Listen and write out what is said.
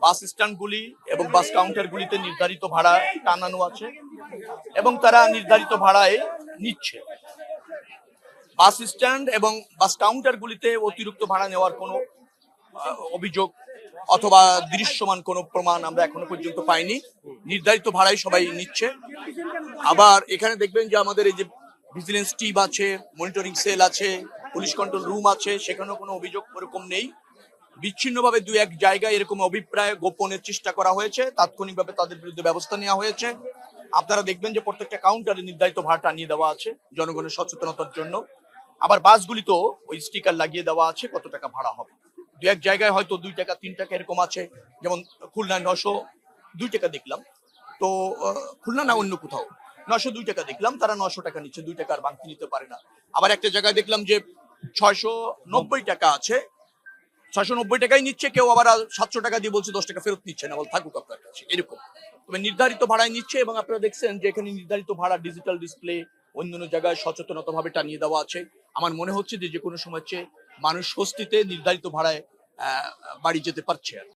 বাস স্ট্যান্ডগুলি এবং বাস কাউন্টারগুলিতে নির্ধারিত ভাড়া টানানো আছে এবং তারা নির্ধারিত ভাড়ায় নিচ্ছে। বাস স্ট্যান্ড এবং বাস কাউন্টারগুলিতে অতিরিক্ত ভাড়া নেওয়ার কোনো অভিযোগ অথবা দৃশ্যমান কোনো প্রমাণ আমরা এখনো পর্যন্ত পাইনি। নির্ধারিত ভাড়াই সবাই নিচ্ছে। আবার এখানে দেখবেন যে আমাদের এই যে ভিজিলেন্স টিম আছে, মনিটরিং সেল আছে, পুলিশ কন্ট্রোল রুম আছে, সেখানেও কোনো অভিযোগ ওরকম নেই। বিচ্ছিন্নভাবে দুই এক জায়গায় এরকম অভিপ্রায় গোপনের চেষ্টা করা হয়েছে, তাৎক্ষণিকভাবে তাদের বিরুদ্ধে ব্যবস্থা নেওয়া হয়েছে। আপনারা দেখবেন যে প্রত্যেকটা কাউন্টারে নির্ধারিত ভাড়া টানিয়ে দেওয়া আছে জনগণের সচেতনতার জন্য। আবার বাসগুলিতেও ওই স্টিকার লাগিয়ে দেওয়া আছে কত টাকা ভাড়া হবে। দু এক জায়গায় হয়তো 2 টাকা 3 টাকা এরকম আছে, যেমন খুলনায় 902 টাকা দেখলাম। তো খুলনা না অন্য কোথাও 902 টাকা দেখলাম, তারা 900 টাকা নিচ্ছে, 2 টাকা আর বাংতি নিতে পারে না। আবার একটা জায়গায় দেখলাম যে 690 টাকা আছে, 690 টাকাই নিচ্ছে, কেউ আবার 700 টাকা দিয়ে বলছে 10 টাকা ফেরত নিচ্ছে না, বল থাকুক আপনার কাছে, এরকম। তবে নির্ধারিত ভাড়ায় নিচ্ছে। এবং আপনারা দেখছেন যে এখানে নির্ধারিত ভাড়া ডিজিটাল ডিসপ্লে অন্যান্য জায়গায় সচেতনতা ভাবে টানিয়ে দেওয়া আছে। আমার মনে হচ্ছে যে কোনো সময় মানুষ স্বস্তিতে নির্ধারিত ভাড়ায় বাড়ি যেতে পারছে।